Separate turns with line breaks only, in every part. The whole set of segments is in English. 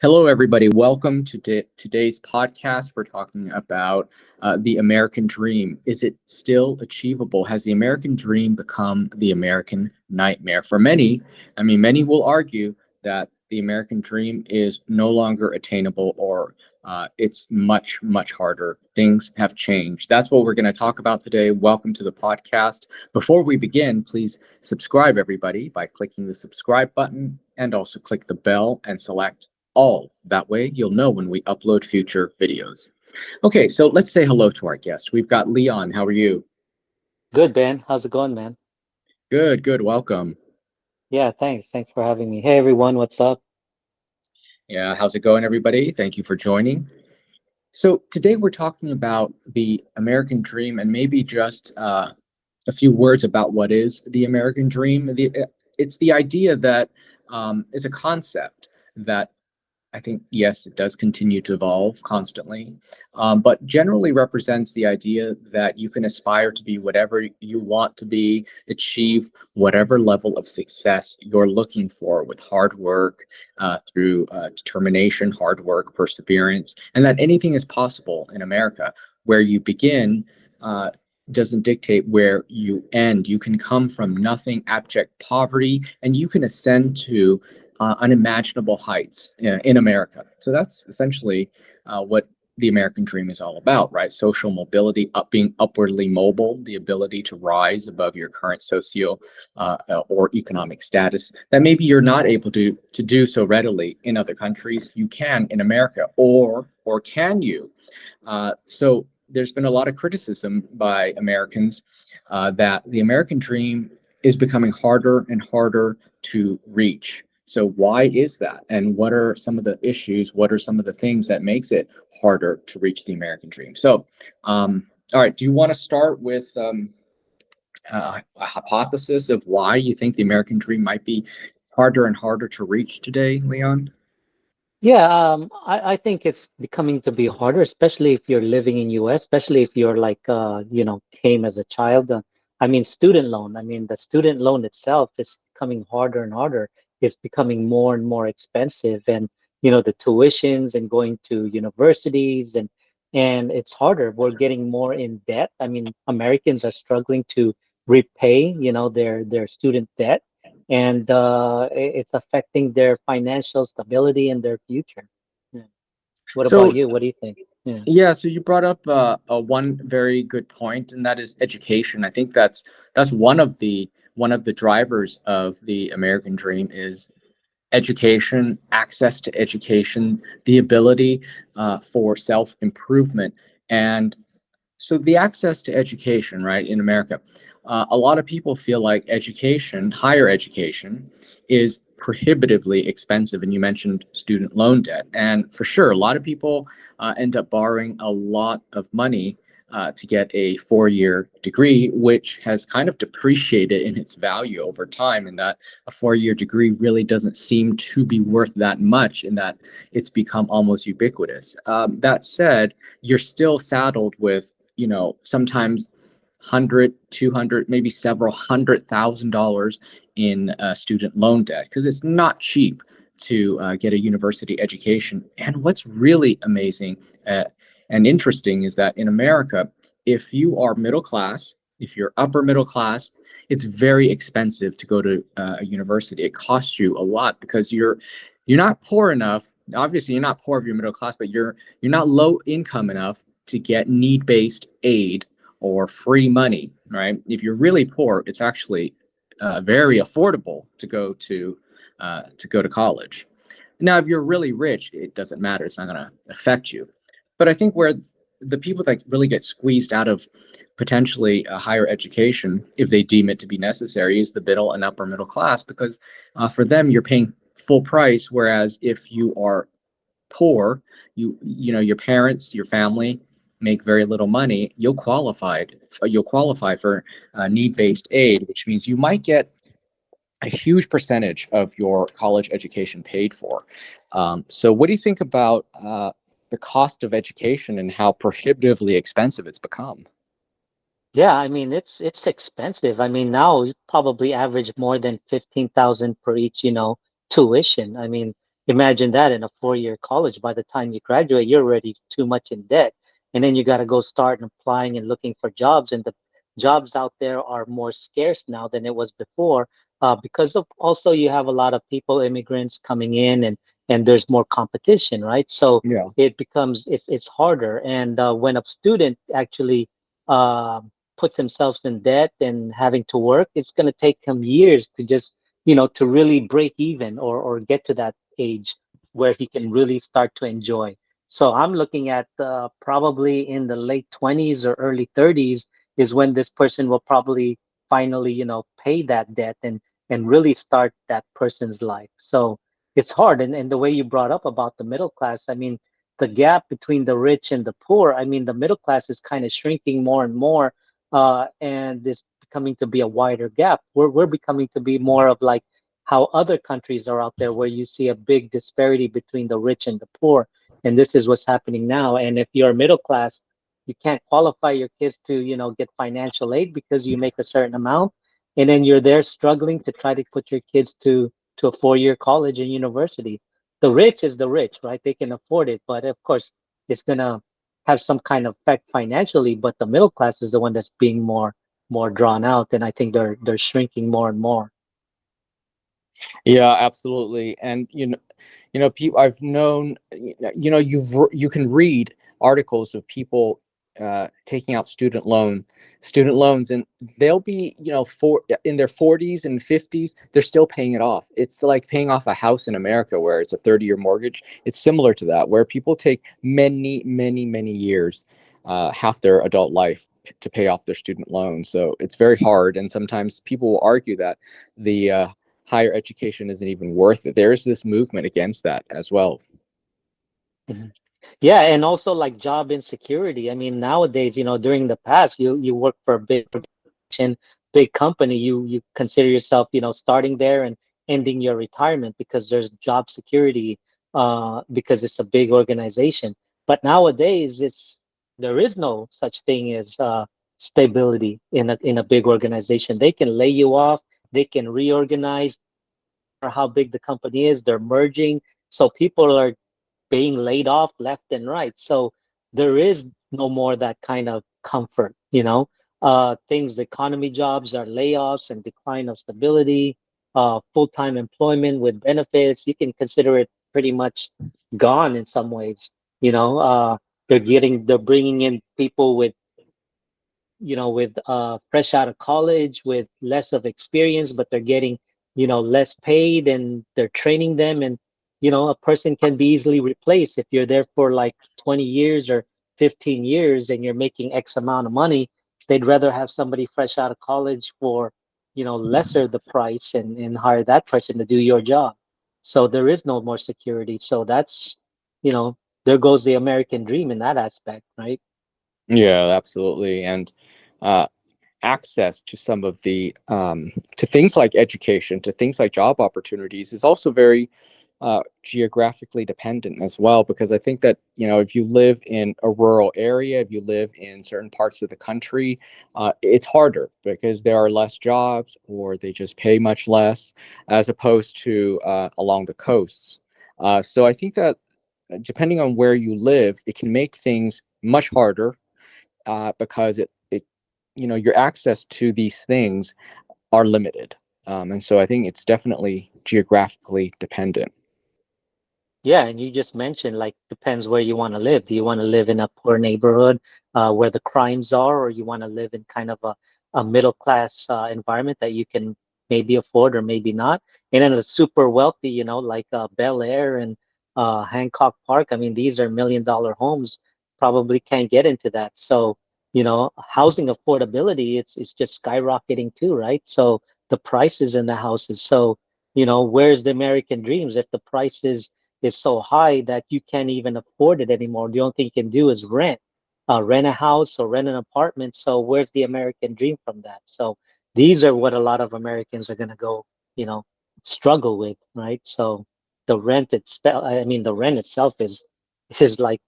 Hello, everybody. Welcome to today's podcast. We're talking about the American dream. Is it still achievable? Has the American dream become the American nightmare? For many, many will argue that the American dream is no longer attainable or it's much, much harder. Things have changed. That's what we're going to talk about today. Welcome to the podcast. Before we begin, please subscribe, everybody, by clicking the subscribe button and also click the bell and select all. That way you'll know when we upload future videos. Okay, so let's say hello to our guest. We've got Leon. How are you?
Good, Ben. How's it going, man?
Good, good. Welcome.
Yeah, thanks. Thanks for having me. Hey, everyone, what's up?
Yeah, how's it going, everybody? Thank you for joining. So today we're talking about the American dream and maybe just a few words about what is the American dream. It's the idea that is a concept that I think, yes, it does continue to evolve constantly, but generally represents the idea that you can aspire to be whatever you want to be, achieve whatever level of success you're looking for with hard work, through determination, hard work, perseverance, and that anything is possible in America. Where you begin doesn't dictate where you end. You can come from nothing, abject poverty, and you can ascend to unimaginable heights in America. So that's essentially what the American dream is all about, right? Social mobility, being upwardly mobile, the ability to rise above your current socio or economic status that maybe you're not able to do so readily in other countries. You can in America, or can you? So there's been a lot of criticism by Americans that the American dream is becoming harder and harder to reach. So why is that? And what are some of the issues? What are some of the things that makes it harder to reach the American dream? So, all right, do you want to start with a hypothesis of why you think the American dream might be harder and harder to reach today, Leon?
Yeah, I think it's becoming to be harder, especially if you're living in US, especially if you're came as a child. Student loan. The student loan itself is becoming harder and harder. It's becoming more and more expensive, and the tuitions and going to universities and it's harder. We're getting more in debt. Americans are struggling to repay, their student debt, and it's affecting their financial stability and their future. Yeah. What about
So
you? What do you think? Yeah.
yeah, so you brought up one very good point, and that is education. I think that's one of the drivers of the American dream is education, access to education, the ability for self improvement, and so the access to education, right, in America, a lot of people feel like education, higher education, is prohibitively expensive. And you mentioned student loan debt, and for sure, a lot of people end up borrowing a lot of money to get a 4-year degree, which has kind of depreciated in its value over time. And that a 4-year degree really doesn't seem to be worth that much, in that it's become almost ubiquitous. That said, you're still saddled with sometimes 100, 200, maybe several $100,000 in student loan debt, because it's not cheap to get a university education. And what's really amazing and interesting is that in America, if you are middle class, if you're upper middle class, it's very expensive to go to a university. It costs you a lot because you're not poor enough. Obviously, you're not poor if you're middle class, but you're not low income enough to get need-based aid or free money, right? If you're really poor, it's actually very affordable to go to college. Now, if you're really rich, it doesn't matter. It's not going to affect you. But I think where the people that really get squeezed out of potentially a higher education, if they deem it to be necessary, is the middle and upper middle class, because for them you're paying full price, whereas if you are poor, your parents, your family make very little money, you'll qualify for need-based aid, which means you might get a huge percentage of your college education paid for. So what do you think about the cost of education and how prohibitively expensive it's become?
Yeah, it's expensive. Now you probably average more than 15,000 per each, tuition. Imagine that in a 4-year college. By the time you graduate, you're already too much in debt. And then you got to go start applying and looking for jobs. And the jobs out there are more scarce now than it was before, because of also you have a lot of people, immigrants coming in, and there's more competition, right? So
Yeah.
it becomes it's harder. And when a student actually uh, puts themselves in debt and having to work, it's going to take him years to just to really break even or get to that age where he can really start to enjoy. So I'm looking at probably in the late 20s or early 30s is when this person will probably finally, pay that debt and really start that person's life. So it's hard. And the way you brought up about the middle class, I mean, the gap between the rich and the poor, I mean, the middle class is kind of shrinking more and more, and this becoming to be a wider gap. We're becoming to be more of like how other countries are out there where you see a big disparity between the rich and the poor. And this is what's happening now. And if you're middle class, you can't qualify your kids to, get financial aid because you make a certain amount. And then you're there struggling to try to put your kids to a 4-year college and university. The rich is the rich, right? They can afford it. But of course, it's gonna have some kind of effect financially. But the middle class is the one that's being more drawn out. And I think they're shrinking more and more.
Yeah, absolutely. And people I've known, you can read articles of people taking out student loans, and they'll be, in their 40s and 50s, they're still paying it off. It's like paying off a house in America where it's a 30-year mortgage. It's similar to that, where people take many, many, many years, half their adult life, to pay off their student loans. So it's very hard, and sometimes people will argue that the higher education isn't even worth it. There is this movement against that as well.
Mhm. Yeah, and also like job insecurity. I mean, nowadays, during the past, you work for a big organization, big company, you consider yourself, starting there and ending your retirement because there's job security, because it's a big organization. But nowadays, there is no such thing as stability in a big organization. They can lay you off, they can reorganize, or how big the company is, they're merging. So people are being laid off left and right. So there is no more that kind of comfort, things, economy jobs are layoffs and decline of stability, full-time employment with benefits. You can consider it pretty much gone in some ways, you know, uh, they're bringing in people with fresh out of college with less of experience, but they're getting less paid, and they're training them. And a person can be easily replaced if you're there for like 20 years or 15 years and you're making X amount of money. They'd rather have somebody fresh out of college for lesser the price, and hire that person to do your job. So there is no more security. So that's you know there goes the American dream in that aspect, right?
Yeah, absolutely. And uh, access to some of the to things like education, to things like job opportunities, is also very geographically dependent as well. Because I think that, if you live in a rural area, if you live in certain parts of the country, it's harder because there are less jobs, or they just pay much less, as opposed to along the coasts. So I think that, depending on where you live, it can make things much harder, because your access to these things are limited. And so I think it's definitely geographically dependent.
Yeah, and you just mentioned like depends where you want to live. Do you want to live in a poor neighborhood where the crimes are, or you want to live in kind of a middle class environment that you can maybe afford or maybe not? And then a super wealthy, like Bel Air and Hancock Park. I mean, these are $1 million homes. Probably can't get into that. So, housing affordability, it's just skyrocketing too, right? So the prices in the houses. So, where's the American dreams if the prices is so high that you can't even afford it anymore? The only thing you can do is rent a house or rent an apartment. So where's the American dream from that? So these are what a lot of Americans are going to go, you know, struggle with, right? So the rent itself is like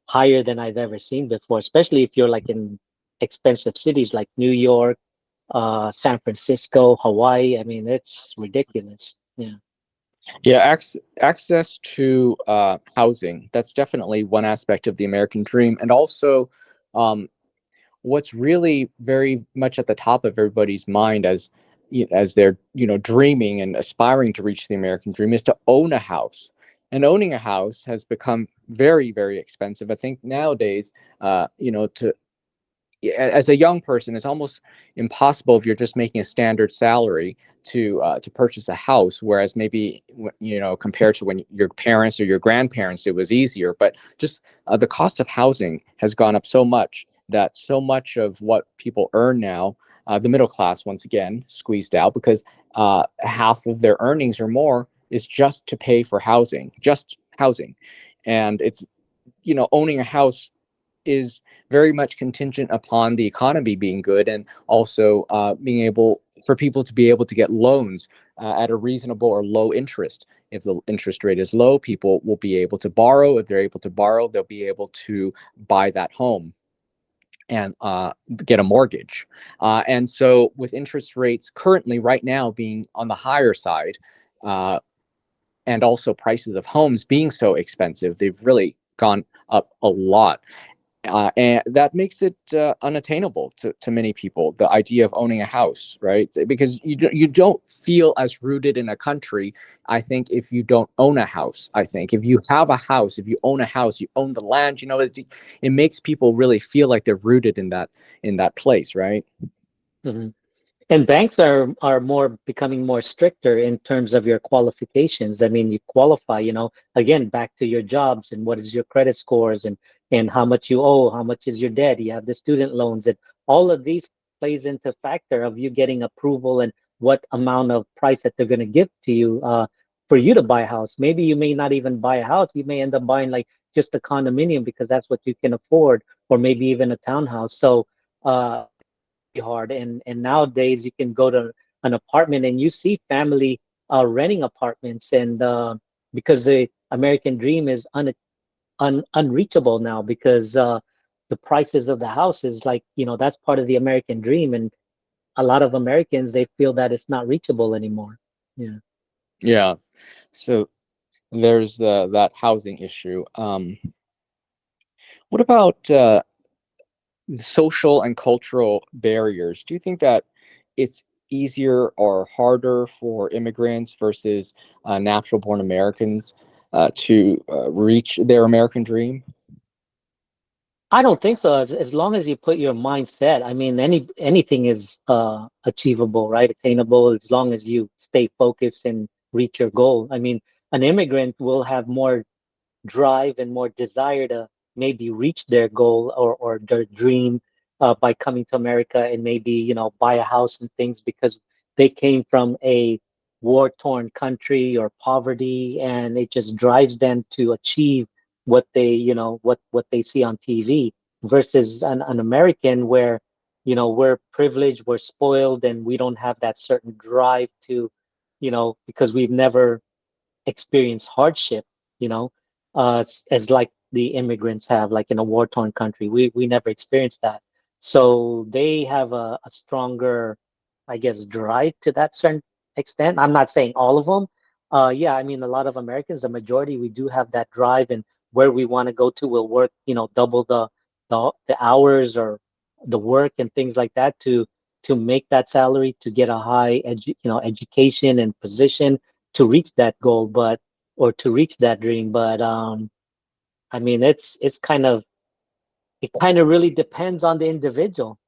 higher than I've ever seen before, especially if you're like in expensive cities like New York, San Francisco, Hawaii. I mean, it's ridiculous. Yeah.
Yeah, access to housing. That's definitely one aspect of the American dream, and also um, what's really very much at the top of everybody's mind as they're dreaming and aspiring to reach the American dream is to own a house. And owning a house has become very, very expensive. I think nowadays, to as a young person, it's almost impossible if you're just making a standard salary to purchase a house. Whereas maybe compared to when your parents or your grandparents, it was easier. But just the cost of housing has gone up so much that so much of what people earn now, the middle class once again squeezed out because half of their earnings or more is just to pay for housing, just housing, and it's owning a house is very much contingent upon the economy being good and also being able for people to be able to get loans at a reasonable or low interest. If the interest rate is low, people will be able to borrow. If they're able to borrow, they'll be able to buy that home and get a mortgage. And so, with interest rates currently, right now, being on the higher side, uh, and also prices of homes being so expensive, they've really gone up a lot, and that makes it unattainable to many people. The idea of owning a house, right? Because you don't feel as rooted in a country. I think if you don't own a house, I think if you have a house, if you own a house, you own the land. It makes people really feel like they're rooted in that place, right?
Mhm. And banks are more becoming more stricter in terms of your qualifications. I mean, you qualify, again, back to your jobs and what is your credit scores and how much you owe, how much is your debt. You have the student loans and all of these plays into factor of you getting approval and what amount of price that they're going to give to you for you to buy a house. Maybe you may not even buy a house. You may end up buying like just a condominium because that's what you can afford, or maybe even a townhouse. So hard. And nowadays you can go to an apartment and you see family renting apartments, and because the American dream is unreachable now because the prices of the houses, like, that's part of the American dream, and a lot of Americans, they feel that it's not reachable anymore. Yeah.
Yeah. So there's that housing issue. What about social and cultural barriers? Do you think that it's easier or harder for immigrants versus natural born Americans to reach their American dream?
I don't think so. As long as you put your mindset, I mean, anything is achievable, right? Attainable as long as you stay focused and reach your goal. I mean, an immigrant will have more drive and more desire to maybe reach their goal or their dream by coming to America and maybe, buy a house and things because they came from a war-torn country or poverty, and it just drives them to achieve what they, what they see on TV versus an American where, we're privileged, we're spoiled, and we don't have that certain drive to, because we've never experience hardship, you know, as like the immigrants have, like in a war-torn country. We never experienced that. So they have a stronger, I guess, drive to that certain extent. I'm not saying all of them. Yeah, I mean, a lot of Americans, the majority, we do have that drive, and where we want to go to, we'll work, double the hours or the work and things like that to make that salary, to get a high education and position to reach that goal, but or to reach that dream. But I mean, it kind of really depends on the individual.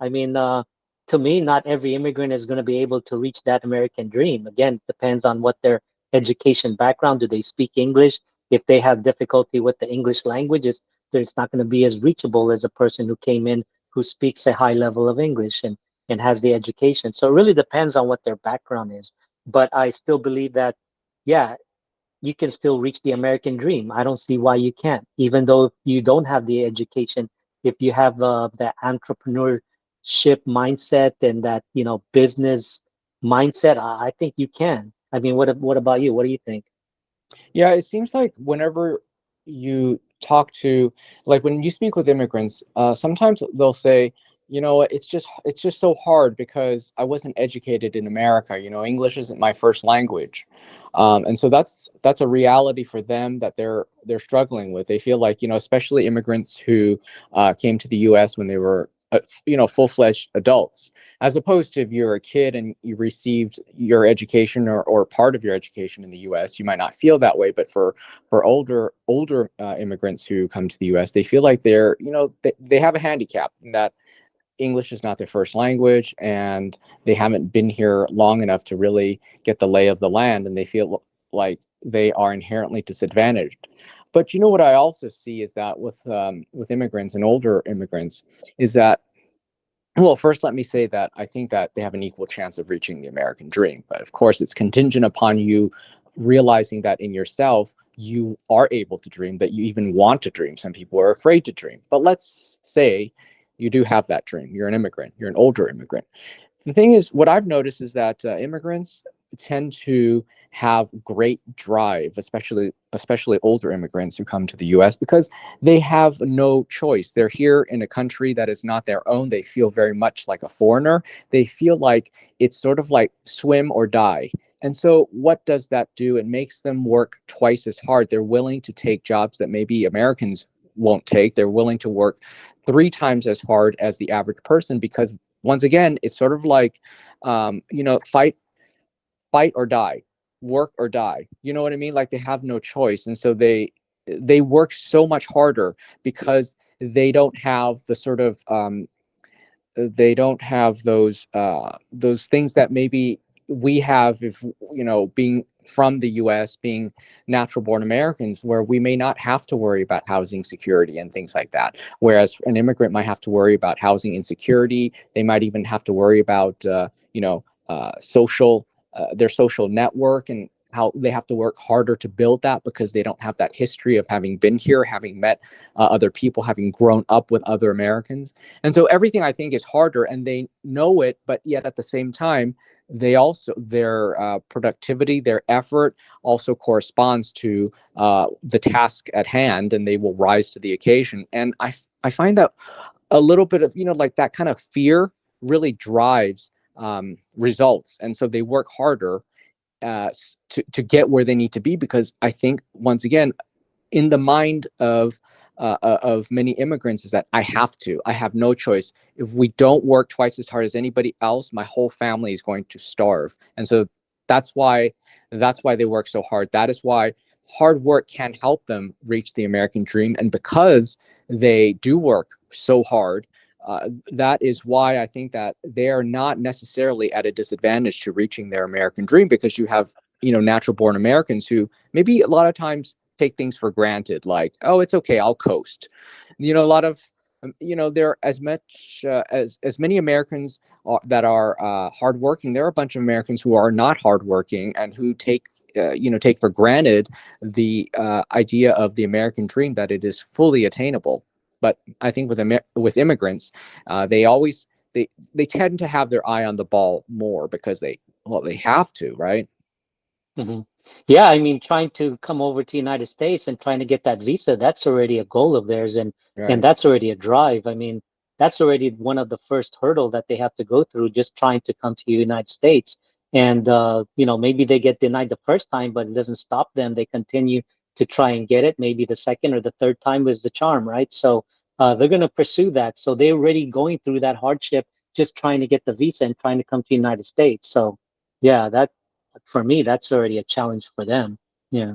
I mean, to me, not every immigrant is going to be able to reach that American dream. Again, it depends on what their education background. Do they speak English? If they have difficulty with the English language, it's not going to be as reachable as a person who came in who speaks a high level of English and has the education. So it really depends on what their background is. But I still believe that, yeah, you can still reach the American dream. I don't see why you can't, even though you don't have the education. If you have the entrepreneurship mindset and that business mindset, I think you can. I mean, what about you? What do you think?
Yeah, it seems like whenever you talk to, like when you speak with immigrants, sometimes they'll say, it's just so hard because I wasn't educated in America. English isn't my first language, and so that's a reality for them that they're struggling with. They feel like, especially immigrants who came to the U.S. when they were full-fledged adults, as opposed to if you're a kid and you received your education or part of your education in the U.S., you might not feel that way. But for older immigrants who come to the U.S., they feel like they have a handicap in that English is not their first language, and they haven't been here long enough to really get the lay of the land, and they feel like they are inherently disadvantaged. But what I also see is that with immigrants and older immigrants is that, well, first let me say that I think that they have an equal chance of reaching the American dream, but of course it's contingent upon you realizing that in yourself you are able to dream, that you even want to dream. Some people are afraid to dream, but let's say you do have that dream. You're an immigrant, you're an older immigrant. The thing is, what I've noticed is that immigrants tend to have great drive, especially older immigrants who come to the U.S., because they have no choice. They're here in a country that is not their own. They feel very much like a foreigner. They feel like it's sort of like swim or die. And so, what does that do? It makes them work twice as hard. They're willing to take jobs that maybe Americans won't take. They're willing to work three times as hard as the average person because, once again, it's sort of like, fight or die, work or die. You know what I mean? Like they have no choice, and so they work so much harder because they don't have the sort of they don't have those things that maybe we have, if being from the US, being natural born Americans, where we may not have to worry about housing security and things like that, whereas an immigrant might have to worry about housing insecurity. They might even have to worry about social their social network, and how they have to work harder to build that because they don't have that history of having been here, having met other people, having grown up with other Americans. And so everything, I think, is harder, and they know it, but yet at the same time, their productivity, their effort also corresponds to the task at hand, and they will rise to the occasion. And I find that a little bit of, like that kind of fear really drives results, and so they work harder to get where they need to be, because I think, once again, in the mind of many immigrants, is that I have no choice. If we don't work twice as hard as anybody else, my whole family is going to starve. And so that's why they work so hard. That is why hard work can help them reach the American dream. And because they do work so hard, that is why I think that they are not necessarily at a disadvantage to reaching their American dream, because you have, natural born Americans who maybe a lot of times take things for granted, like, oh, it's okay, I'll coast. A lot of, there are as much as many Americans that are hardworking. There are a bunch of Americans who are not hardworking and who take for granted the idea of the American dream, that it is fully attainable. But I think with immigrants, they always they tend to have their eye on the ball more because they have to, right?
Hmm. Yeah, I mean, trying to come over to United States and trying to get that visa, that's already a goal of theirs, and
Right.
that's already a drive. I mean, that's already one of the first hurdle that they have to go through, just trying to come to the United States. And maybe they get denied the first time, but it doesn't stop them. They continue to try and get it. Maybe the second or the third time was the charm, right? So they're going to pursue that. So they're already going through that hardship, just trying to get the visa and trying to come to the United States. So yeah, that for me, that's already a challenge for them. Yeah.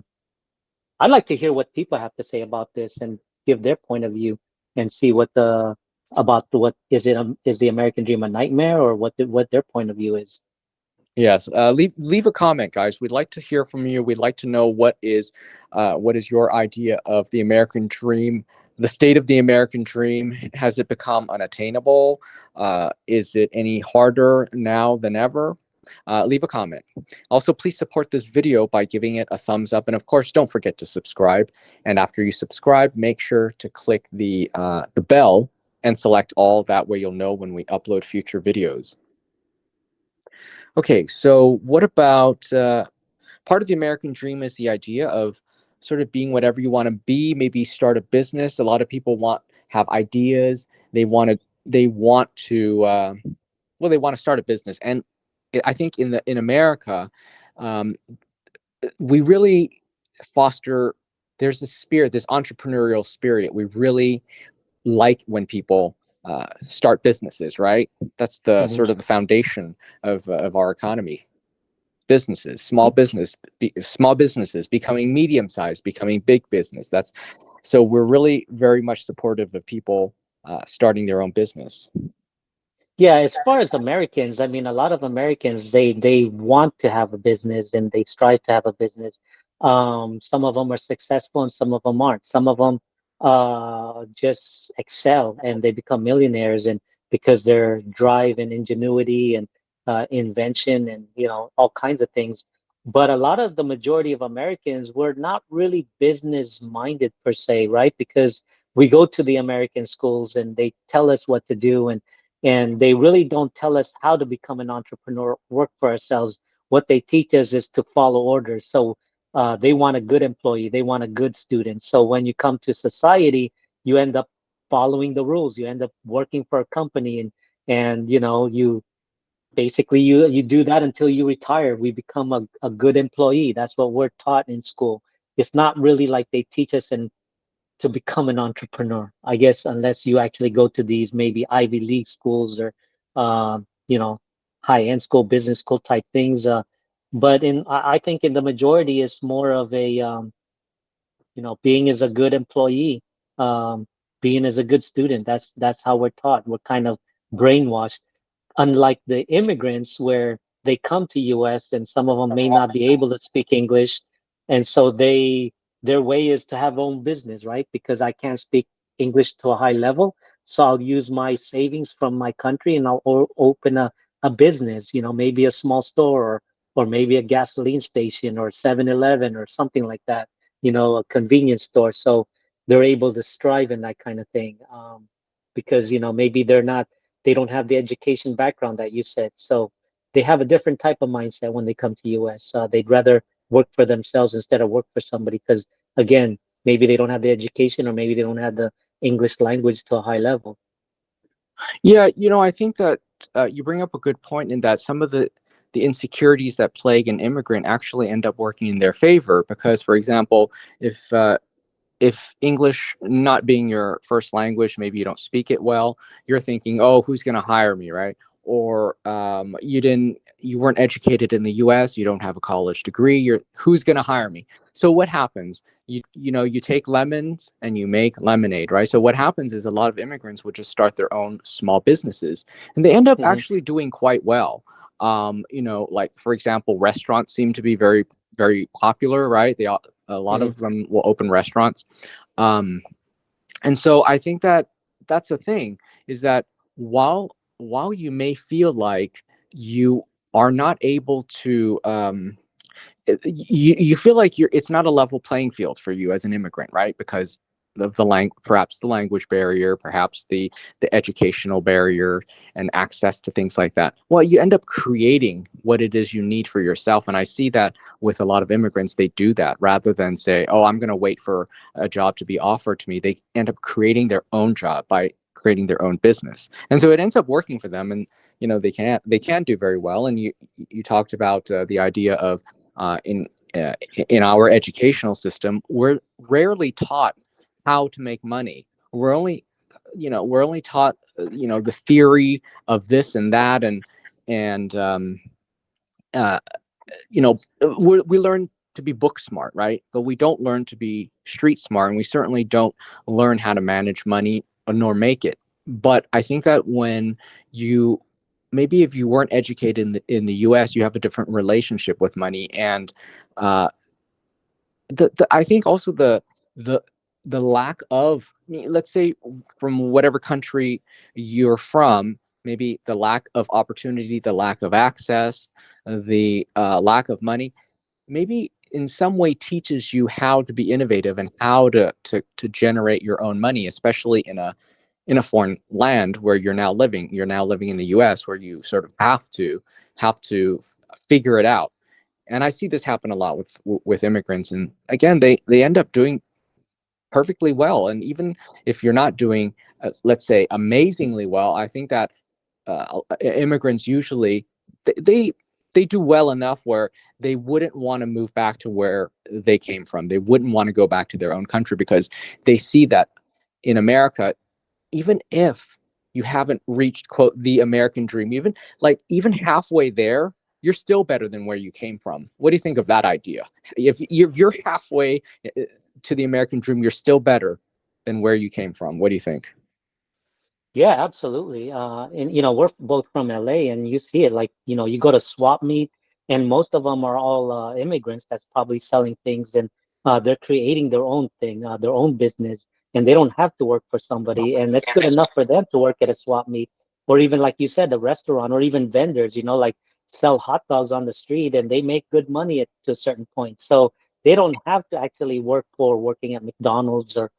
I'd like to hear what people have to say about this and give their point of view and see what is it, is the American dream a nightmare, or what their point of view is.
Yes, leave a comment, guys. We'd like to hear from you. We'd like to know what is your idea of the American dream, the state of the American dream. Has it become unattainable? Is it any harder now than ever? Leave a comment. Also, please support this video by giving it a thumbs up, and of course, don't forget to subscribe. And after you subscribe, make sure to click the bell and select all. That way, you'll know when we upload future videos. Okay, so what about part of the American dream is the idea of sort of being whatever you want to be, maybe start a business. A lot of people have ideas. They want to they want to well, they want to start a business. And I think in America, um, we really foster, there's this spirit, this entrepreneurial spirit. We really like when people start businesses, right? That's the
Hmm.
sort of the foundation of our economy. Businesses, small businesses becoming medium sized, becoming big business. That's so we're really very much supportive of people starting their own business.
Yeah, as far as Americans, I mean, a lot of Americans, they want to have a business and they strive to have a business. Some of them are successful and some of them aren't. Some of them just excel and they become millionaires and because their drive and ingenuity and invention and all kinds of things. But a lot of the majority of Americans were not really business minded per se, right? Because we go to the American schools and they tell us what to do and they really don't tell us how to become an entrepreneur, work for ourselves. What they teach us is to follow orders. So they want a good employee, they want a good student. So when you come to society, you end up following the rules. You end up working for a company, and you basically you do that until you retire. We become a good employee. That's what we're taught in school. It's not really like they teach us in to become an entrepreneur, I guess, unless you actually go to these maybe Ivy League schools or, high-end school, business school type things. But I think in the majority, it's more of a, being as a good employee, um, being as a good student. That's how we're taught. We're kind of brainwashed, unlike the immigrants where they come to US and some of them may not be able to speak English, and so their way is to have own business, right? Because I can't speak English to a high level, so I'll use my savings from my country and I'll open a business, maybe a small store or maybe a gasoline station or 7-Eleven or something like that, a convenience store. So they're able to strive in that kind of thing. Because maybe they don't have the education background that you said. So they have a different type of mindset when they come to US. They'd rather work for themselves instead of work for somebody because again, maybe they don't have the education or maybe they don't have the English language to a high level.
Yeah, I think that you bring up a good point in that some of the insecurities that plague an immigrant actually end up working in their favor because, for example, if English not being your first language, maybe you don't speak it well, you're thinking, oh, who's going to hire me, right? Or you weren't educated in the U.S., you don't have a college degree, who's going to hire me? So what happens? You take lemons and you make lemonade, right? So what happens is a lot of immigrants would just start their own small businesses, and they end up
Hmm.
actually doing quite well. Like for example, restaurants seem to be very, very popular, right? A lot
Hmm.
of them will open restaurants. Um, and so I think that that's the thing is that while you may feel like you are not able to you feel like it's not a level playing field for you as an immigrant, right? Because of perhaps the language barrier, perhaps the educational barrier and access to things like that. Well, you end up creating what it is you need for yourself. And I see that with a lot of immigrants, they do that rather than say, oh, I'm going to wait for a job to be offered to me. They end up creating their own job by creating their own business. And so it ends up working for them. And they can do very well. And you talked about the idea of uh, in in our educational system, we're rarely taught how to make money. We're only taught the theory of this and that, and uh, we learn to be book smart, right? But we don't learn to be street smart, and we certainly don't learn how to manage money nor make it. But I think that when you maybe if you weren't educated in the US, you have a different relationship with money, and uh, I think also the the lack of, let's say, from whatever country you're from, maybe the lack of opportunity, the lack of access, the lack of money, maybe in some way teaches you how to be innovative and how to generate your own money, especially in a foreign land where you're now living. You're now living in the US, where you sort of have to figure it out. And I see this happen a lot with immigrants, and again, they end up doing perfectly well. And even if you're not doing let's say, amazingly well. I think that immigrants usually they, they they do well enough where they wouldn't want to move back to where they came from. They wouldn't want to go back to their own country because they see that in America, even if you haven't reached quote the American dream, even halfway there, you're still better than where you came from. What do you think of that idea? If you're halfway to the American dream, you're still better than where you came from. What do you think?
Yeah, absolutely. And we're both from LA, and you see it like, you go to swap meet, and most of them are all immigrants that's probably selling things, and they're creating their own thing, their own business, and they don't have to work for somebody, and it's good enough for them to work at a swap meet, or even like you said, a restaurant, or even vendors, like sell hot dogs on the street, and they make good money to a certain point. So they don't have to actually work for working at McDonald's, or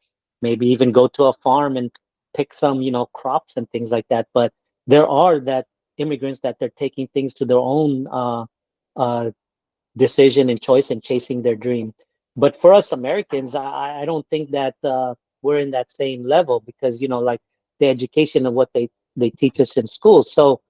maybe even go to a farm and pick some, crops and things like that. But there are that immigrants that they're taking things to their own uh, decision and choice and chasing their dream. But for us Americans, I don't think that we're in that same level because, like the education of what they teach us in school. So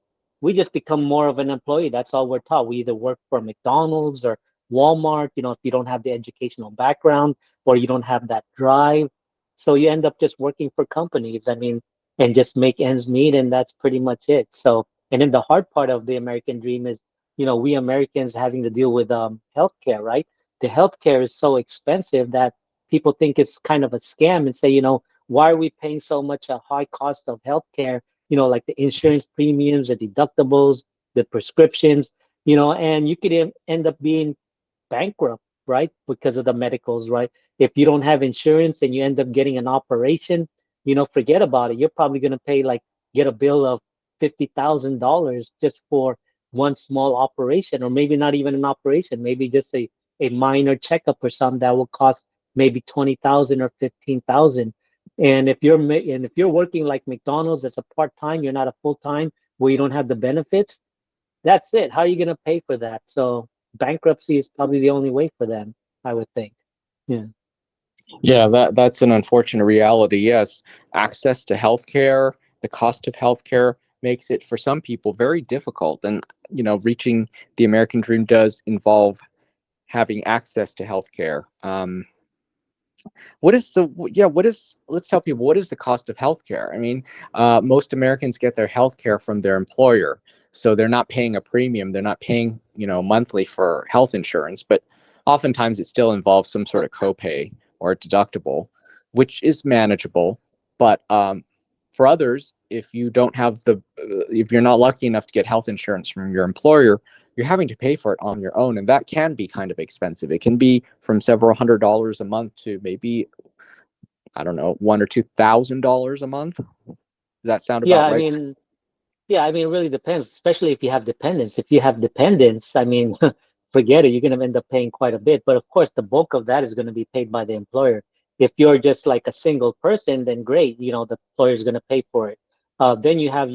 we just become more of an employee. That's all we're taught. We either work for McDonald's or Walmart, if you don't have the educational background or you don't have that drive. So you end up just working for companies, I mean, and just make ends meet, and that's pretty much it. So, and then the hard part of the American dream is, we Americans having to deal with healthcare, right? The healthcare is so expensive that people think it's kind of a scam and say, why are we paying so much a high cost of healthcare? Like the insurance premiums, the deductibles, the prescriptions, and you could end up being bankrupt, right? Because of the medicals, right? If you don't have insurance and you end up getting an operation, forget about it. You're probably going to pay like get a bill of $50,000 just for one small operation, or maybe not even an operation, maybe just a minor checkup or something that will cost maybe 20,000 or 15,000. And if you're working like McDonald's as a part-time, you're not a full-time where you don't have the benefits, that's it. How are you going to pay for that? So bankruptcy is probably the only way for them, I would think. Yeah.
Yeah, that's an unfortunate reality. Yes, access to healthcare, the cost of healthcare makes it for some people very difficult. And reaching the American dream does involve having access to healthcare. What is so? Yeah, what is? Let's tell people what is the cost of healthcare. I mean, most Americans get their healthcare from their employer, so they're not paying a premium. They're not paying monthly for health insurance, but oftentimes it still involves some sort of copay or a deductible, which is manageable. But for others, if you're not lucky enough to get health insurance from your employer, you're having to pay for it on your own, and that can be kind of expensive. It can be from several $100s a month to maybe, I don't know, $1,000 or $2,000 a month. Does that sound
Yeah,
about
I
right?
mean, Yeah, I mean, it really depends, especially if you have dependents. If you have dependents, I mean, forget it, you're going to end up paying quite a bit. But of course, the bulk of that is going to be paid by the employer. If you're just like a single person, then great, the employer is going to pay for it. Then you have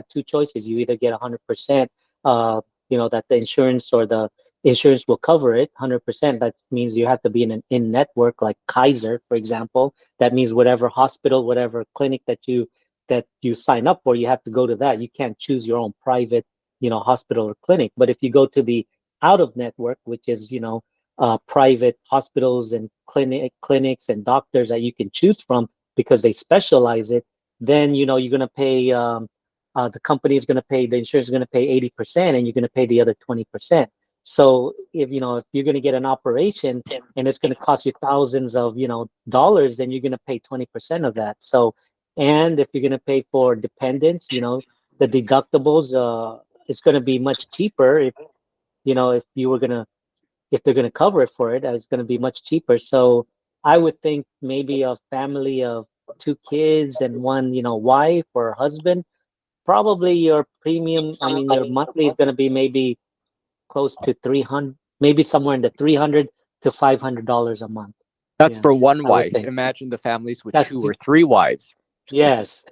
two choices. You either get 100%, that the insurance or the insurance will cover it 100%. That means you have to be in an in-network, like Kaiser, for example. That means whatever hospital, whatever clinic that you sign up for, you have to go to that. You can't choose your own private, hospital or clinic. But if you go to the out of network, which is, private hospitals and clinics and doctors that you can choose from because they specialize it, then, you're going to pay, the company is going to pay, the insurance is going to pay 80% and you're going to pay the other 20%. So if you're going to get an operation and it's going to cost you thousands of, dollars, then you're going to pay 20% of that. So, and if you're going to pay for dependents, the deductibles, it's going to be much cheaper if you were going to, if they're going to cover it for it, it's going to be much cheaper. So I would think maybe a family of two kids and one, wife or husband, probably your premium, I mean, your monthly is going to be maybe close to 300, maybe somewhere in the 300 to $500 a month.
That's
Yeah,
for one
I would
wife.
think.
Imagine the families with
That's,
two or three wives.
yes.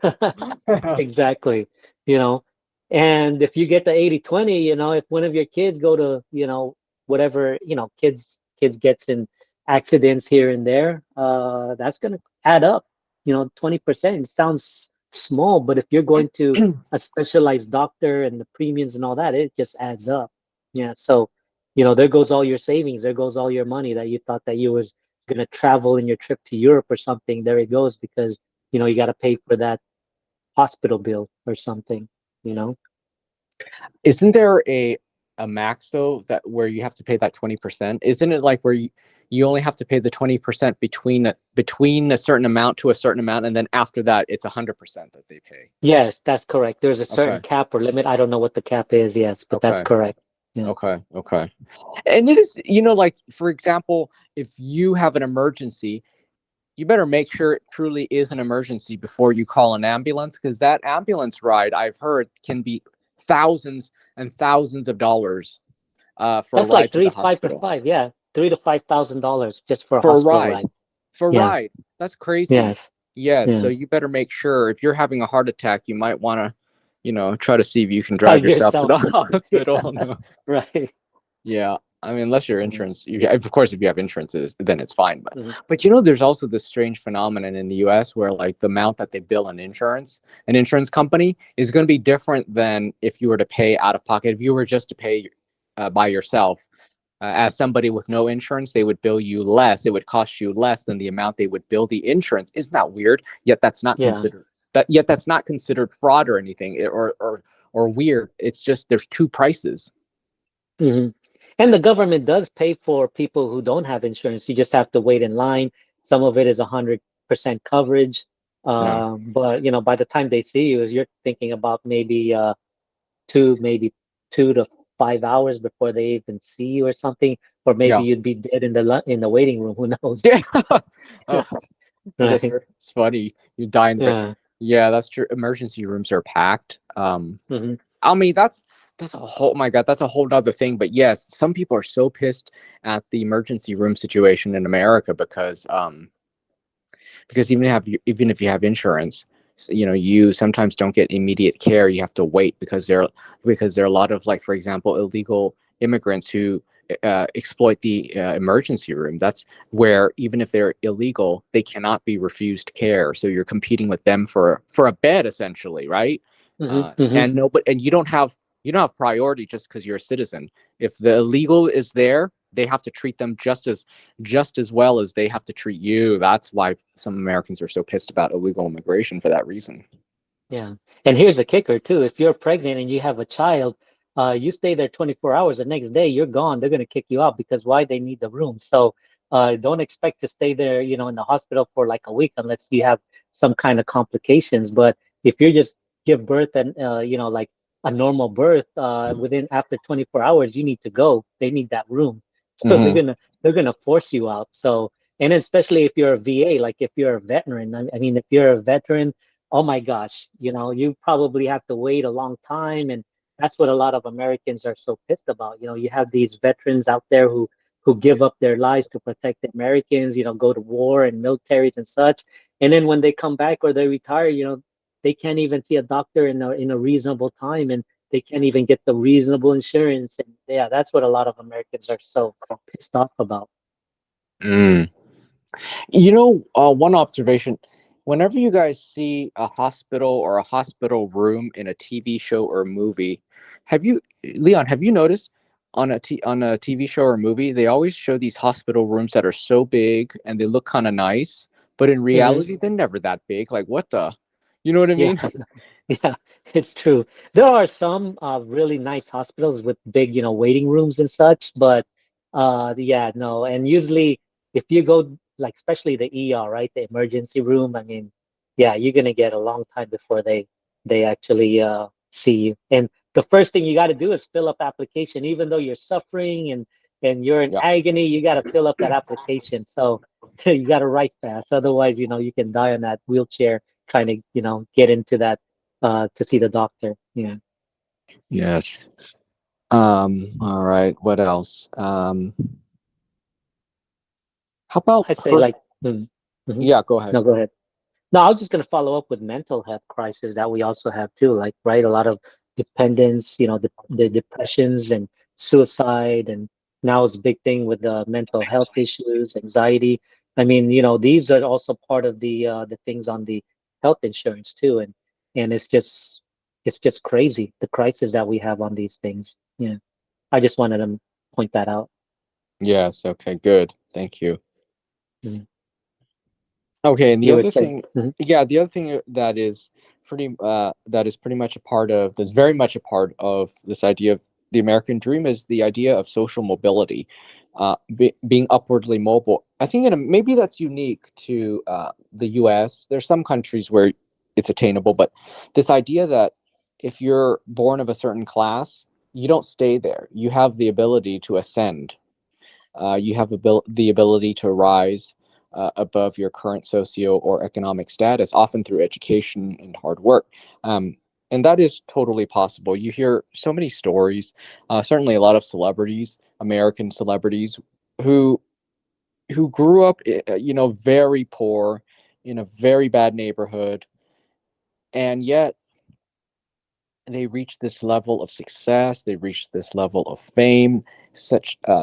Exactly. You know, and if you get the 80/20, if one of your kids go to, whatever, kids gets in accidents here and there, that's going to add up. 20%. It sounds small, but if you're going to a specialized doctor and the premiums and all that, it just adds up. Yeah. So, there goes all your savings. There goes all your money that you thought that you was going to travel in your trip to Europe or something. There it goes because, you got to pay for that hospital bill or something, you know?
Isn't there a max though that where you have to pay that 20%? Isn't it like where you only have to pay the 20% between a certain amount to a certain amount, and then after that it's 100% that they pay?
Yes, that's correct. There's a certain
Okay.
cap or limit. I don't know what the cap is, yes, but that's
Okay.
correct. Yeah.
Okay. Okay. And it is, like for example, if you have an emergency, you better make sure it truly is an emergency before you call an ambulance, because that ambulance ride, I've heard, can be thousands and thousands of dollars for a
That's like
ride to
three
the
to five to
hospital.
five, yeah. $3,000 to $5,000 just for a
For a
hospital
ride.
ride.
For a
Yeah.
ride. That's crazy.
Yes.
Yes. So
Yeah.
you better make sure if you're having a heart attack, you might want to, try to see if you can drive
Drive
yourself to
yourself.
the
Yeah.
hospital. No.
Right.
Yeah. I mean, unless your
Mhm.
insurance, of course, if you have insurance, then it's fine. But,
Mhm.
there's also this strange phenomenon in the US where like the amount that they bill an insurance company is going to be different than if you were to pay out of pocket. If you were just to pay by yourself, as somebody with no insurance, they would bill you less. It would cost you less than the amount they would bill the insurance. Isn't that weird? Yet that's not
Yeah.
considered fraud or anything, or weird. It's just there's two prices.
Hmm. And the government does pay for people who don't have insurance. You just have to wait in line. Some of it is 100% coverage.
Yeah.
But by the time they see you, is you're thinking about maybe 2 to 5 hours before they even see you or something, or maybe
Yeah.
you'd be dead in the waiting room. Who knows?
Yeah. Oh,
Right.
it's funny. You die in the.
Yeah.
Yeah, that's true. Emergency rooms are packed.
Hmm.
I mean, that's a whole. Oh my God, that's a whole other thing. But yes, some people are so pissed at the emergency room situation in America because even if you have insurance, you sometimes don't get immediate care. You have to wait because there are a lot of, like, for example, illegal immigrants who exploit the emergency room. That's where, even if they're illegal, they cannot be refused care. So you're competing with them for a bed, essentially, right?
Hmm. Hmm.
And you don't have priority just because you're a citizen. If the illegal is there, they have to treat them just as well as they have to treat you. That's why some Americans are so pissed about illegal immigration, for that reason.
Yeah. And here's the kicker too. If you're pregnant and you have a child, you stay there 24 hours. The next day you're gone. They're going to kick you out because why? They need the room. So don't expect to stay there, in the hospital for like a week unless you have some kind of complications. But if you just give birth and like a normal birth, within after 24 hours, you need to go. They need that room. So they're
Mm-hmm.
gonna force you out. So, and then especially if you're a VA, like if you're a veteran, I mean, if you're a veteran, oh my gosh, you probably have to wait a long time. And that's what a lot of Americans are so pissed about. You have these veterans out there who give up their lives to protect the Americans, go to war and militaries and such. And then when they come back or they retire, they can't even see a doctor in a reasonable time, and they can't even get the reasonable insurance. And yeah, that's what a lot of Americans are so pissed off about.
Mm. One observation: whenever you guys see a hospital or a hospital room in a TV show or a movie, Leon, have you noticed on a TV show or movie, they always show these hospital rooms that are so big and they look kind of nice, but in
Hmm.
reality, they're never that big. Like, what the? You know what I
Yeah.
mean?
Yeah, it's true. There are some really nice hospitals with big, waiting rooms and such, but yeah, no. And usually, if you go, like, especially the ER, right, the emergency room, I mean, yeah, you're gonna get a long time before they actually see you. And the first thing you got to do is fill up application, even though you're suffering and you're in
Yeah.
agony, you got to fill up that application. So you got to write fast, otherwise, you can die on that wheelchair trying to, get into that to see the doctor. Yeah.
Yes. All right. What else? How about
I say like, mm, mhm.
Yeah, go ahead.
No, go ahead. No, I was just going to follow up with mental health crisis that we also have too. Like, right, a lot of dependence, the depressions and suicide, and now it's a big thing with the mental health issues, anxiety. I mean, these are also part of the things on the health insurance too, and it's just crazy the crisis that we have on these things. Yeah, I just wanted to point that out.
Yes. Okay. Good. Thank you.
Mm.
Okay, and the
You
other
would say,
thing,
mhm.
yeah, the other thing that is pretty much a part of that's very much a part of this idea of the American dream is the idea of social mobility, being upwardly mobile. I think maybe that's unique to the U.S. There's some countries where it's attainable, but this idea that if you're born of a certain class, you don't stay there. You have the ability to ascend. You have the ability to rise above your current socio or economic status, often through education and hard work. And that is totally possible. You hear so many stories, certainly a lot of celebrities, American celebrities, who who grew up, very poor, in a very bad neighborhood, and yet they reach this level of success, they reach this level of fame,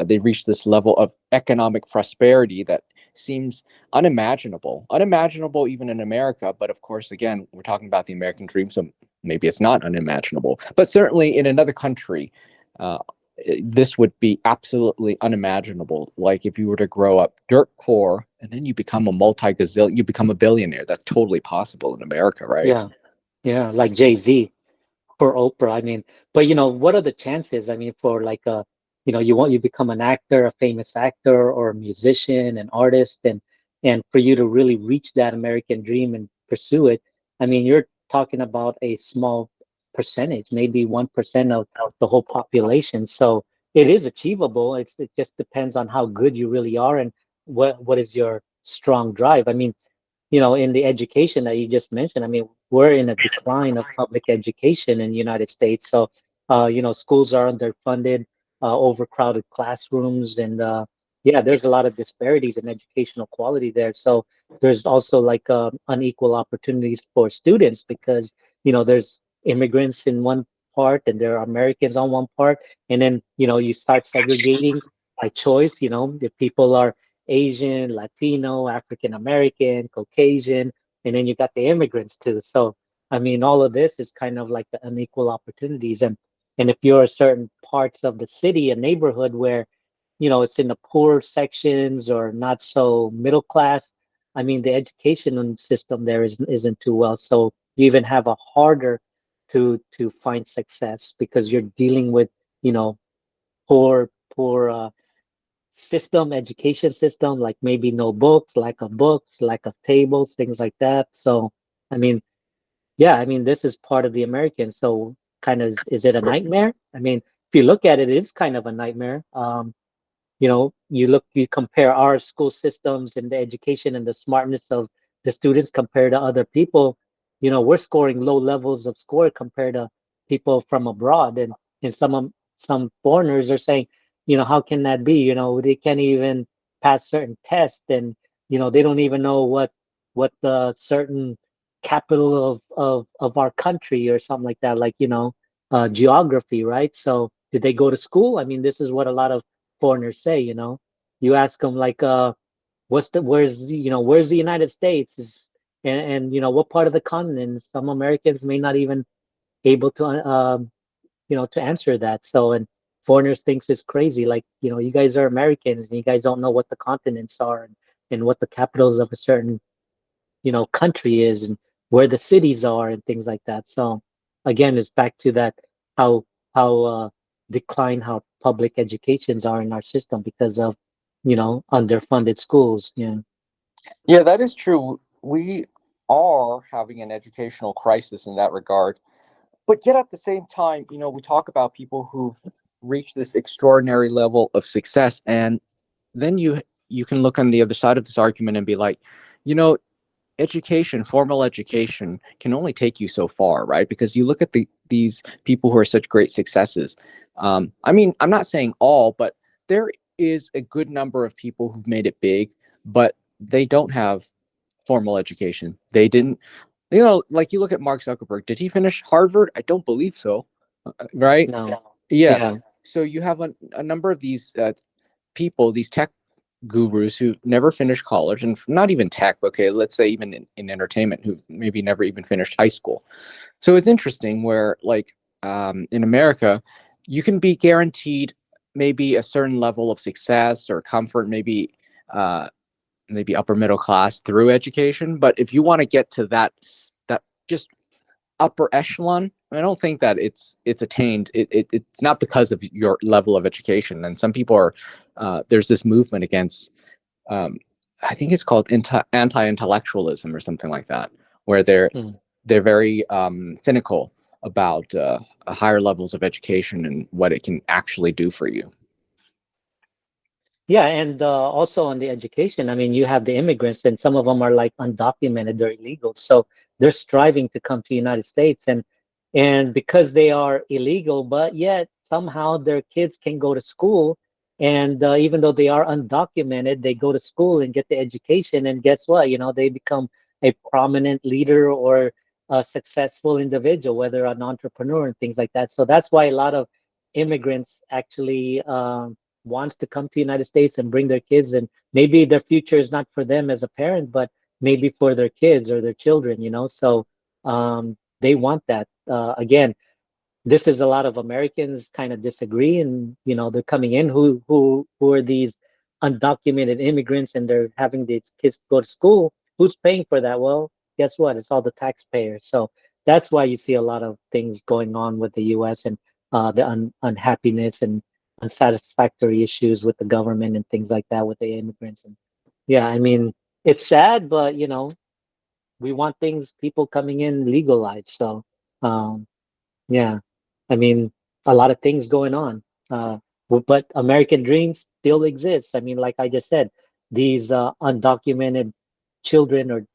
they reach this level of economic prosperity that seems unimaginable even in America. But of course, again, we're talking about the American dream, so maybe it's not unimaginable, but certainly in another country, uh, this would be absolutely unimaginable. Like if you were to grow up dirt poor and then you become a multi-gazillion, you become a billionaire. That's totally possible in America, right?
Yeah, yeah, like Jay-Z. For Oprah. I mean, but what are the chances? I mean, for like you become an actor, a famous actor, or a musician, an artist, and for you to really reach that American dream and pursue it. I mean, you're talking about a small percentage, maybe 1% of the whole population. So it is achievable. It just depends on how good you really are and what is your strong drive. I mean, in the education that you just mentioned, I mean, we're in a decline of public education in the United States. So, schools are underfunded, overcrowded classrooms, and yeah, there's a lot of disparities in educational quality there. So there's also like unequal opportunities for students because, there's immigrants in one part and there are Americans on one part, and then, you start segregating by choice, if people are Asian, Latino, African American, Caucasian, and then you got the immigrants too. So, I mean, all of this is kind of like the unequal opportunities. And if you're certain parts of the city, a neighborhood where, it's in the poor sections or not so middle class, I mean, the education system there isn't too well. So you even have a harder to find success because you're dealing with, you know, poor education system, like maybe no books, lack of tables, things like that. So, I mean, yeah, I mean, this is part of the American. So, kind of, is it a nightmare? I mean, if you look at it, it is kind of a nightmare. You compare our school systems and the education and the smartness of the students compared to other people. We're scoring low levels of score compared to people from abroad, and some foreigners are saying, how can that be? They can't even pass certain tests, and they don't even know what the certain capital of our country or something like that, like geography, right? So did they go to school? I mean, this is what a lot of foreigners say, you ask them like where's the United States and what part of the continent. Some Americans may not even able to to answer that. So, and foreigners thinks it's crazy, like, you guys are Americans and you guys don't know what the continents are, and what the capitals of a certain country is, and where the cities are and things like that. So again, it's back to that, how how decline how public educations are in our system because of underfunded schools. Yeah.
Yeah, that is true. We are having an educational crisis in that regard. But yet at the same time, we talk about people who've reached this extraordinary level of success, and then you can look on the other side of this argument and be like, you know, formal education can only take you so far, right? Because you look at these people who are such great successes. I mean, I'm not saying all, but there is a good number of people who've made it big, but they don't have formal education. They didn't, like you look at Mark Zuckerberg. Did he finish Harvard? I don't believe so. Right?
No.
Yes.
Yeah.
So you have a number of these people, these tech gurus who never finished college and not even tech, okay, let's say even in entertainment, who maybe never even finished high school. So it's interesting where, like, in America, you can be guaranteed maybe a certain level of success or comfort, uh, maybe upper middle class through education. But if you want to get to that just upper echelon, I don't think that it's attained. It's not because of your level of education. And some people are there's this movement against um, I think it's called anti-intellectualism or something like that, where
Mm.
they're very cynical about higher levels of education and what it can actually do for you.
Yeah, and also on the education, I mean, you have the immigrants, and some of them are like undocumented, they're illegal. So they're striving to come to the United States, and because they are illegal, but yet somehow their kids can go to school, and even though they are undocumented, they go to school and get the education, and guess what? You know, they become a prominent leader or a successful individual, whether an entrepreneur and things like that. So that's why a lot of immigrants actually wants to come to the United States and bring their kids, and maybe their future is not for them as a parent, but maybe for their kids or their children, you know. So they want that. Again, this is a lot of Americans kind of disagree, and you know they're coming in who are these undocumented immigrants, and they're having these kids go to school. Who's paying for that? Well, guess what? It's all the taxpayers. So that's why you see a lot of things going on with the U.S. and the unhappiness and unsatisfactory issues with the government and things like that with the immigrants. And yeah, I mean it's sad, but you know we want things people coming in legalized. So. Yeah, I mean, a lot of things going on. But American dreams still exists. I mean, like I just said, these undocumented children or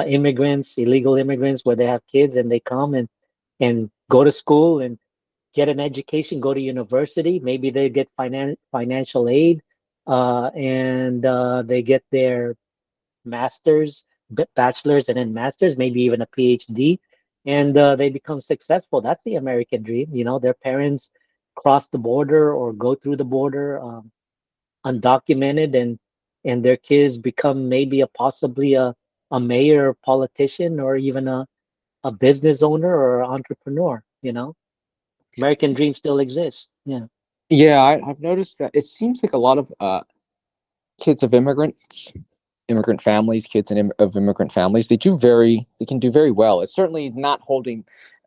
immigrants, illegal immigrants, where they have kids and they come and go to school and get an education, go to university. Maybe they get financial aid, and they get their masters, bachelors, and then masters, maybe even a PhD, and they become successful. That's the American dream. You know, their parents cross the border or go through the border undocumented, and their kids become maybe possibly a mayor, politician, or even a business owner or entrepreneur. You know, American dream still exists. Yeah.
Yeah, I've noticed that it seems like a lot of kids of immigrant families, kids of immigrant families, they can do very well. It's certainly not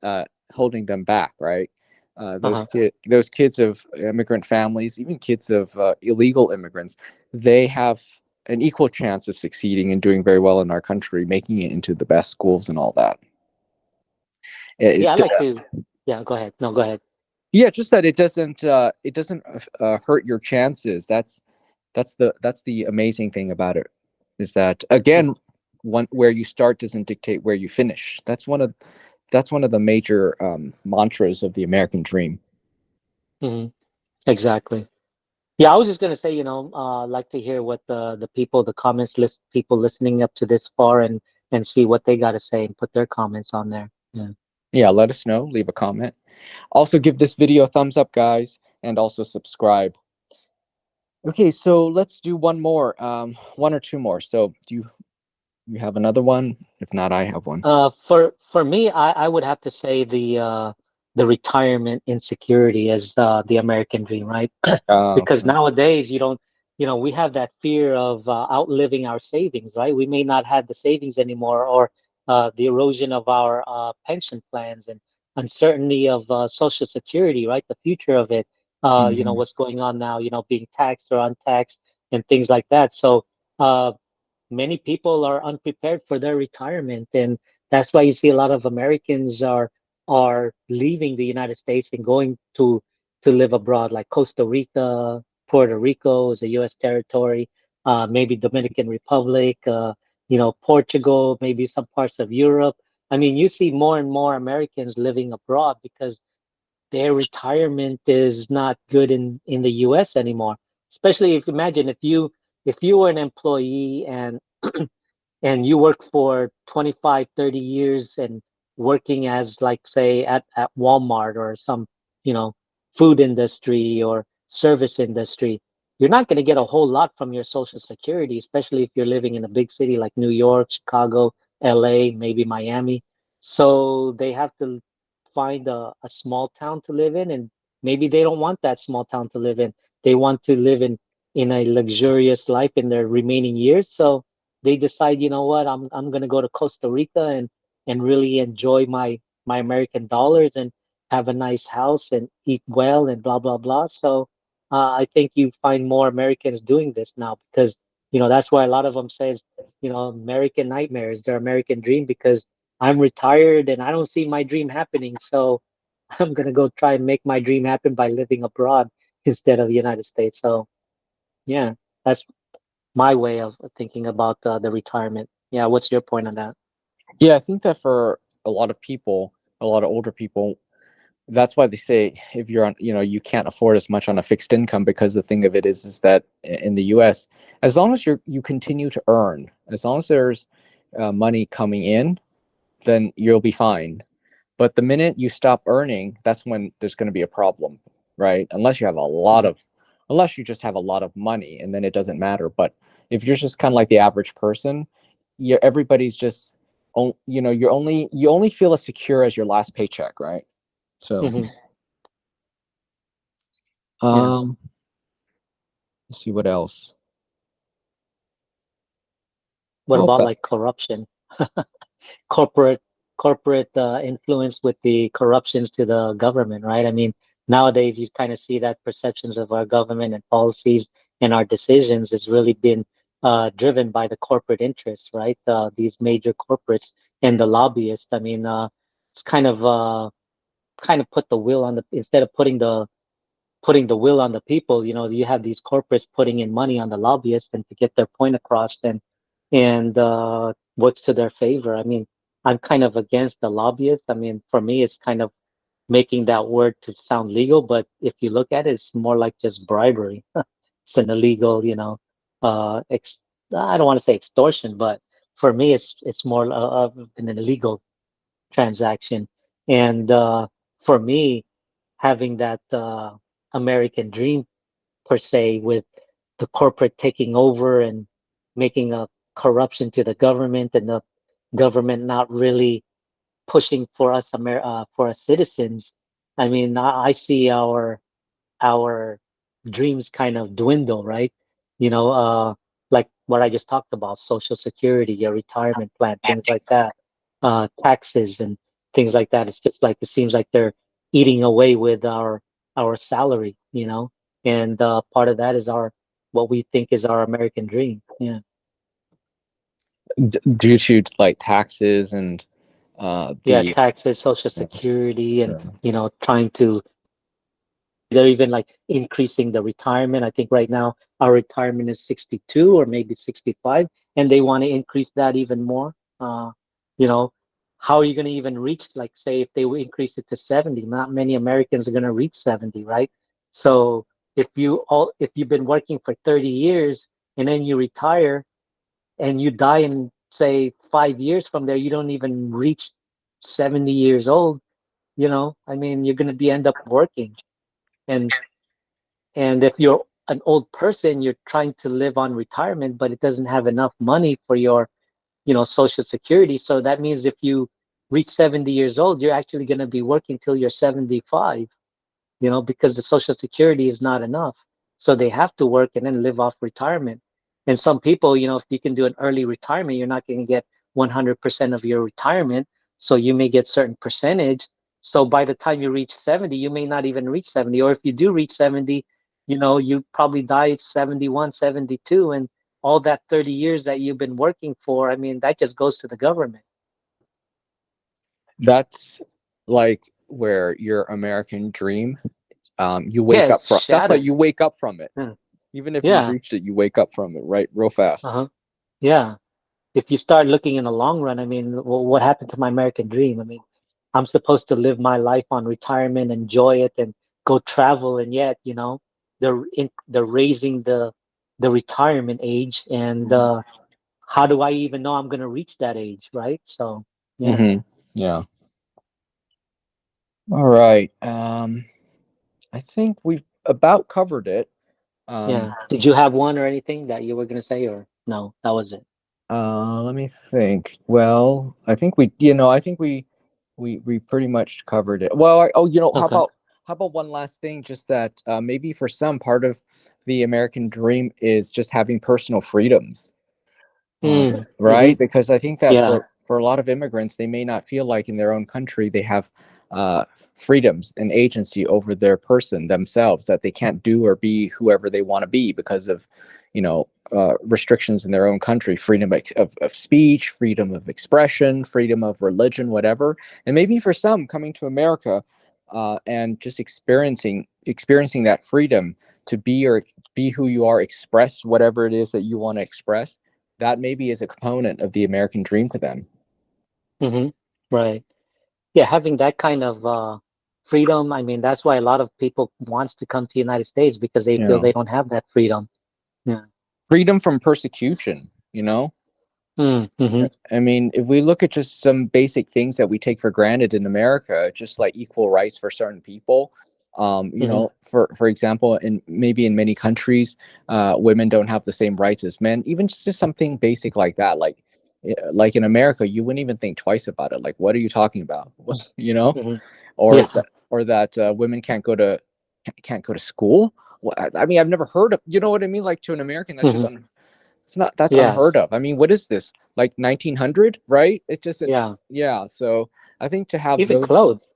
uh, holding them back, right?
Uh-huh.
Those kids of immigrant families, even kids of illegal immigrants, they have an equal chance of succeeding and doing very well in our country, making it into the best schools and all that.
Yeah, I
It,
like to. Yeah, go ahead. No, go ahead.
yeah, just that it doesn't hurt your chances. That's the amazing thing about it, is that again, one where you start doesn't dictate where you finish. That's one of the major mantras of the American dream.
Hmm. Exactly. Yeah, I was just gonna say, like to hear what the people, the comments list, people listening up to this far, and see what they got to say and put their comments on there. Yeah.
Yeah, let us know. Leave a comment. Also, give this video a thumbs up, guys, and also subscribe. Okay, so let's do one more, one or two more. So, you have another one? If not, I have one.
For me, I would have to say the retirement insecurity is the American dream, right? Because
Okay.
nowadays we have that fear of outliving our savings, right? We may not have the savings anymore, or the erosion of our pension plans and uncertainty of Social Security, right? The future of it,
Mhm.
what's going on now, being taxed or untaxed and things like that. So. Many people are unprepared for their retirement, and that's why you see a lot of Americans are leaving the United States and going to live abroad, like Costa Rica. Puerto Rico is a U.S. territory, maybe Dominican Republic, Portugal, maybe some parts of Europe. I mean, you see more and more Americans living abroad because their retirement is not good in the US anymore. Especially if imagine if you were an employee and you work for 25, 30 years and working as like say at Walmart or some, you know, food industry or service industry, you're not going to get a whole lot from your Social Security, especially if you're living in a big city like New York, Chicago, LA, maybe Miami. So they have to find a small town to live in, and maybe they don't want that small town to live in. They want to live in a luxurious life in their remaining years. So they decide, you know what, I'm gonna go to Costa Rica and really enjoy my American dollars and have a nice house and eat well and blah blah blah. So I think you find more Americans doing this now because that's why a lot of them says American nightmare is their American dream because I'm retired and I don't see my dream happening. So I'm gonna go try and make my dream happen by living abroad instead of the United States. So yeah, that's my way of thinking about the retirement. Yeah, what's your point on that?
Yeah, I think that for a lot of people, a lot of older people, that's why they say if you're on, you can't afford as much on a fixed income, because the thing of it is that in the US, as long as you continue to earn, as long as there's money coming in, then you'll be fine. But the minute you stop earning, that's when there's going to be a problem, right?
Hmm.
Unless you just have a lot of money, and then it doesn't matter. But if you're just kind of like the average person, everybody's just, you only feel as secure as your last paycheck, right? So,
Hmm. Yeah.
um, let's see what else.
What
Oh,
about
but
like corruption? corporate corporate influence with the corruptions to the government, right? I mean, nowadays you kind of see that perceptions of our government and policies and our decisions has really been driven by the corporate interests, right? These major corporates and the lobbyists. I mean, it's kind of put the will on the instead of putting the will on the people. You have these corporates putting in money on the lobbyists and to get their point across and what's to their favor. I mean, I'm kind of against the lobbyists. I mean, for me, it's kind of making that word to sound legal, but if you look at it, it's more like just bribery. It's an illegal, I don't want to say extortion, but for me, it's more of an illegal transaction. And for me, having that American dream per se, with the corporate taking over and making a corruption to the government, and the government not really pushing for us for us citizens. I mean, I see our dreams kind of dwindle, right? You know, like what I just talked about, Social Security, your retirement plan, things like that, taxes and things like that. It's just like it seems like they're eating away with our salary, and part of that is our what we think is our American dream. Yeah,
due to like taxes and
yeah,
the
taxes, Social
yeah,
Security, and
yeah.
trying to they're even like increasing the retirement. I think right now our retirement is 62 or maybe 65, and they want to increase that even more. You know, how are you going to even reach, like, say, if they increase it to 70? Not many Americans are going to reach 70, right? So if you've been working for 30 years and then you retire and you die in, say, 5 years from there, you don't even reach 70 years old. I mean, you're going to be end up working. And if you're an old person, you're trying to live on retirement, but it doesn't have enough money for your, Social Security. So that means if you reach 70 years old, you're actually going to be working till you're 75, because the Social Security is not enough. So they have to work and then live off retirement. And some people, if you can do an early retirement, you're not going to get 100% of your retirement. So you may get certain percentage. So by the time you reach 70, you may not even reach 70. Or if you do reach 70, you probably die at 71, 72. And all that 30 years that you've been working for, I mean, that just goes to the government.
That's like where your American dream, you
Yeah,
wake up
it's
from. That's why
shattered.
you wake up from it.
Yeah.
Even if you
Yeah.
reached it, you wake up from it, right? Real fast.
Uh-huh. Yeah. If you start looking in the long run, I mean, what happened to my American dream? I mean, I'm supposed to live my life on retirement, enjoy it, and go travel, and yet, they're raising the retirement age, and how do I even know I'm going to reach that age, right? So, yeah.
Mm-hmm. Yeah. All right. I think we've about covered it. Um,
Yeah. Did you have one or anything that you were gonna say, or no? That was it.
let me think. Well, I think we pretty much covered it. Well, oh,
Okay.
how about one last thing? Just that maybe for some part of the American dream is just having personal freedoms.
Mm. Mm-hmm.
Right? Because I think that
Yeah.
for a lot of immigrants, they may not feel like in their own country they have freedoms and agency over their person themselves, that they can't do or be whoever they want to be because of, restrictions in their own country, freedom of speech, freedom of expression, freedom of religion, whatever. And maybe for some coming to America and just experiencing that freedom to be who you are, express whatever it is that you want to express, that maybe is a component of the American dream to them.
Mm-hmm. Right. Yeah, having that kind of freedom. I mean, that's why a lot of people wants to come to the United States because they
You
feel
know,
they don't have that freedom. Yeah.
freedom from persecution, you know?
Mm. Mm-hmm.
I mean, if we look at just some basic things that we take for granted in America, just like equal rights for certain people,
Mm-hmm.
for example, in maybe in many countries, women don't have the same rights as men. Even just something basic like that, like in America, you wouldn't even think twice about it. Like, what are you talking about? You know,
Mm-hmm.
or
Yeah.
that women can't go to school. Well, I mean, I've never heard of. You know what I mean? Like to an American, that's just
Mm-hmm.
it's not that's
Yeah.
unheard of. I mean, what is this? Like 1900, right? It just
Yeah.
yeah. So I think to have
Even
those,
clothes.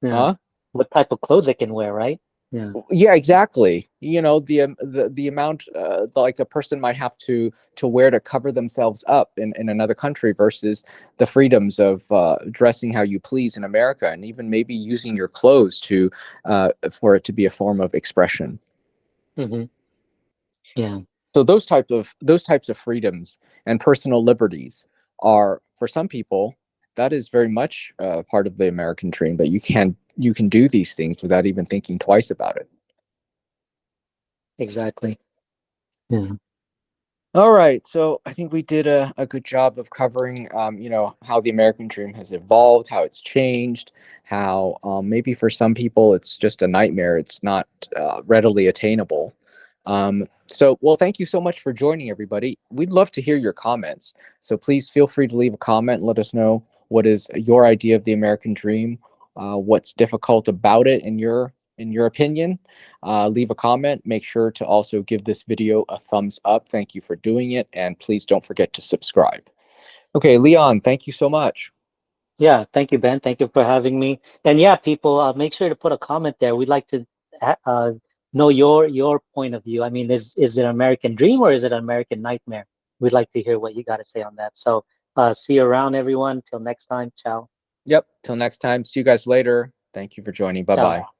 Yeah.
huh?
What type of clothes they can wear, right? Yeah.
Yeah, exactly. The amount like a person might have to wear to cover themselves up in another country versus the freedoms of dressing how you please in America, and even maybe using your clothes to for it to be a form of expression.
Mm-hmm. Yeah.
So those types of freedoms and personal liberties are, for some people, that is very much part of the American dream, that you can do these things without even thinking twice about it.
Exactly. Yeah.
All right, so I think we did a good job of covering, how the American dream has evolved, how it's changed, how maybe for some people it's just a nightmare. It's not readily attainable. Well, thank you so much for joining, everybody. We'd love to hear your comments. So please feel free to leave a comment and let us know what is your idea of the American dream, what's difficult about it in your opinion. Leave a comment. Make sure to also give this video a thumbs up. Thank you for doing it. And please don't forget to subscribe. Okay, Leon, thank you so much.
Yeah. Thank you, Ben. Thank you for having me. And yeah, people, make sure to put a comment there. We'd like to know your point of view. I mean, is it an American dream or is it an American nightmare? We'd like to hear what you got to say on that. So, see you around, everyone. Till next time. Ciao.
Yep. Till next time. See you guys later. Thank you for joining. Bye
Ciao.
bye.